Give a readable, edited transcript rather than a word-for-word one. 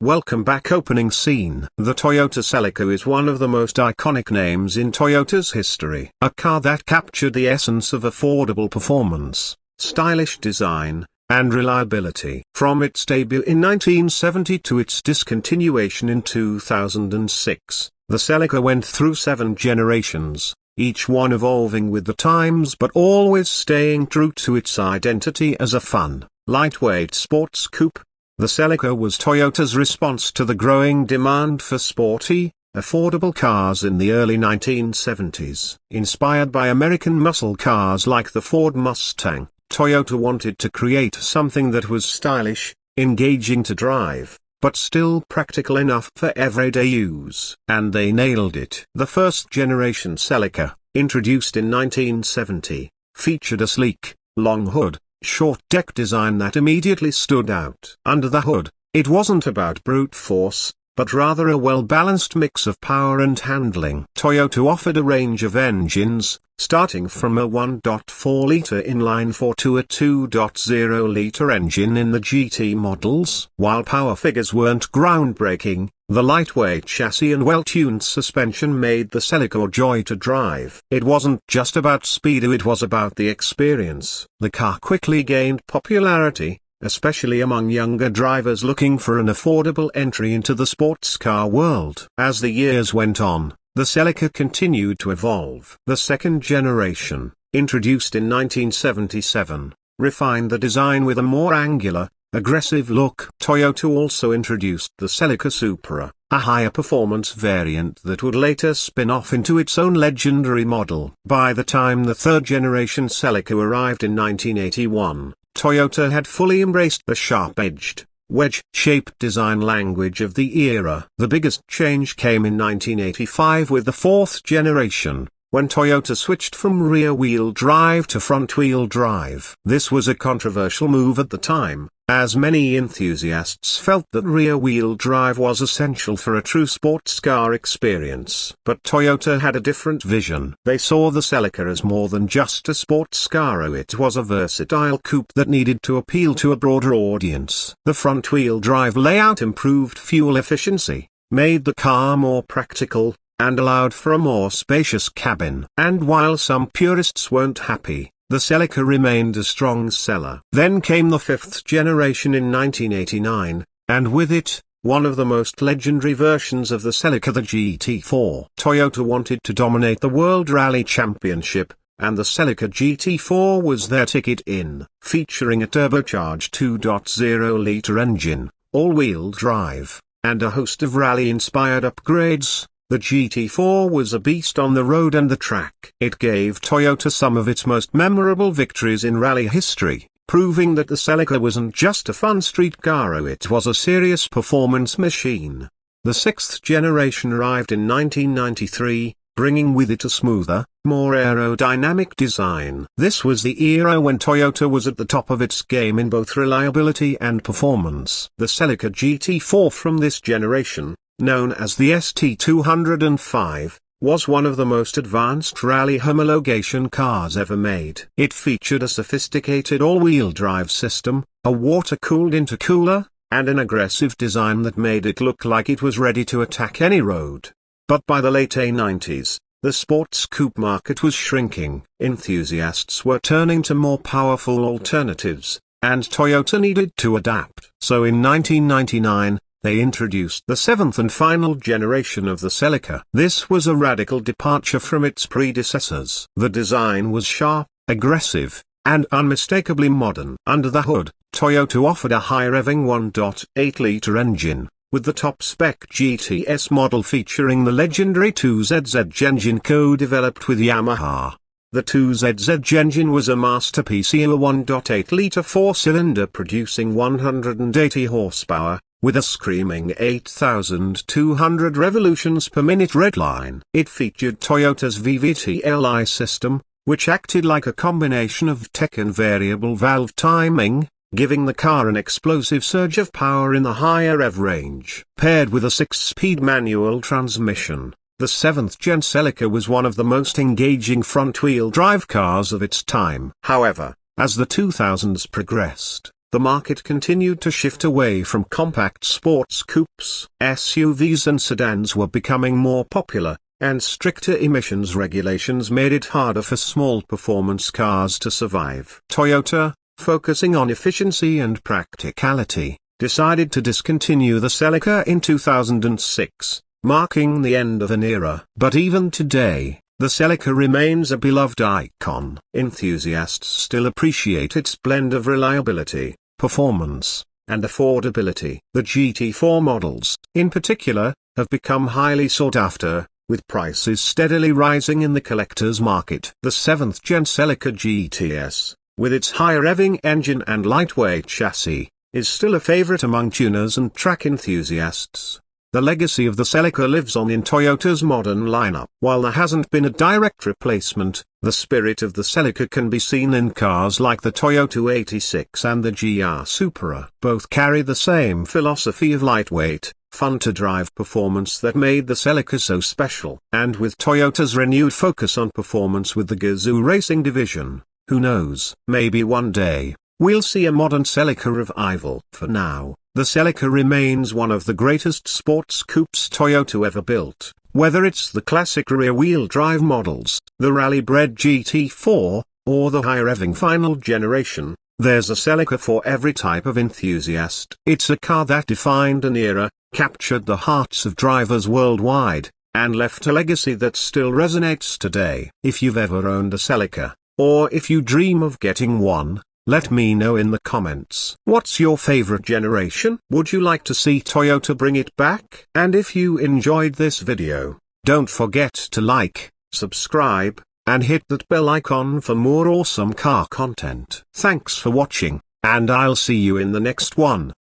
Welcome back. Opening scene. The Toyota Celica is one of the most iconic names in Toyota's history. A car that captured the essence of affordable performance, stylish design, and reliability. From its debut in 1970 to its discontinuation in 2006, the Celica went through 7 generations, each one evolving with the times but always staying true to its identity as a fun, lightweight sports coupe. The Celica was Toyota's response to the growing demand for sporty, affordable cars in the early 1970s. Inspired by American muscle cars like the Ford Mustang, Toyota wanted to create something that was stylish, engaging to drive, but still practical enough for everyday use. And they nailed it. The first generation Celica, introduced in 1970, featured a sleek, long hood, short deck design that immediately stood out. Under the hood, it wasn't about brute force, but rather a well-balanced mix of power and handling. Toyota offered a range of engines, starting from a 1.4-liter inline-4 to a 2.0-liter engine in the GT models. While power figures weren't groundbreaking, the lightweight chassis and well-tuned suspension made the Celica a joy to drive. It wasn't just about speed, it was about the experience. The car quickly gained popularity, especially among younger drivers looking for an affordable entry into the sports car world. As the years went on, the Celica continued to evolve. The second generation, introduced in 1977, refined the design with a more angular, aggressive look. Toyota also introduced the Celica Supra, a higher performance variant that would later spin off into its own legendary model. By the time the third generation Celica arrived in 1981, Toyota had fully embraced the sharp-edged, wedge-shaped design language of the era. The biggest change came in 1985 with the fourth generation, when Toyota switched from rear-wheel drive to front-wheel drive. This was a controversial move at the time, as many enthusiasts felt that rear-wheel drive was essential for a true sports car experience. But Toyota had a different vision. They saw the Celica as more than just a sports car. It was a versatile coupe that needed to appeal to a broader audience. The front-wheel drive layout improved fuel efficiency, made the car more practical, and allowed for a more spacious cabin. And while some purists weren't happy, the Celica remained a strong seller. Then came the fifth generation in 1989, and with it, one of the most legendary versions of the Celica, the GT-Four. Toyota wanted to dominate the World Rally Championship, and the Celica GT-Four was their ticket in. Featuring a turbocharged 2.0-liter engine, all-wheel drive, and a host of rally-inspired upgrades, the GT-Four was a beast on the road and the track. It gave Toyota some of its most memorable victories in rally history, proving that the Celica wasn't just a fun street car, it was a serious performance machine. The sixth generation arrived in 1993, bringing with it a smoother, more aerodynamic design. This was the era when Toyota was at the top of its game in both reliability and performance. The Celica GT-Four from this generation, known as the ST205, was one of the most advanced rally homologation cars ever made. It featured a sophisticated all-wheel drive system, a water-cooled intercooler, and an aggressive design that made it look like it was ready to attack any road. But by the late '90s, the sports coupe market was shrinking. Enthusiasts were turning to more powerful alternatives, and Toyota needed to adapt. So in 1999, they introduced the seventh and final generation of the Celica. This was a radical departure from its predecessors. The design was sharp, aggressive, and unmistakably modern. Under the hood, Toyota offered a high-revving 1.8-liter engine, with the top-spec GTS model featuring the legendary 2ZZ engine co-developed with Yamaha. The 2ZZ engine was a masterpiece, a 1.8-liter four-cylinder producing 180 horsepower, with a screaming 8,200 revolutions per minute redline. It featured Toyota's VVT-Li system, which acted like a combination of tech and variable valve timing, giving the car an explosive surge of power in the higher rev range. Paired with a 6-speed manual transmission, the 7th-gen Celica was one of the most engaging front-wheel drive cars of its time. However, as the 2000s progressed, the market continued to shift away from compact sports coupes. SUVs and sedans were becoming more popular, and stricter emissions regulations made it harder for small performance cars to survive. Toyota, focusing on efficiency and practicality, decided to discontinue the Celica in 2006, marking the end of an era. But even today, the Celica remains a beloved icon. Enthusiasts still appreciate its blend of reliability, performance, and affordability. The GT-Four models, in particular, have become highly sought after, with prices steadily rising in the collector's market. The 7th Gen Celica GTS, with its high-revving engine and lightweight chassis, is still a favorite among tuners and track enthusiasts. The legacy of the Celica lives on in Toyota's modern lineup. While there hasn't been a direct replacement, the spirit of the Celica can be seen in cars like the Toyota 86 and the GR Supra. Both carry the same philosophy of lightweight, fun-to-drive performance that made the Celica so special. And with Toyota's renewed focus on performance with the Gazoo Racing division, who knows? Maybe one day, we'll see a modern Celica revival. For now, the Celica remains one of the greatest sports coupes Toyota ever built. Whether it's the classic rear-wheel drive models, the rally-bred GT-Four, or the high-revving final generation, there's a Celica for every type of enthusiast. It's a car that defined an era, captured the hearts of drivers worldwide, and left a legacy that still resonates today. If you've ever owned a Celica, or if you dream of getting one, let me know in the comments. What's your favorite generation? Would you like to see Toyota bring it back? And if you enjoyed this video, don't forget to like, subscribe, and hit that bell icon for more awesome car content. Thanks for watching, and I'll see you in the next one.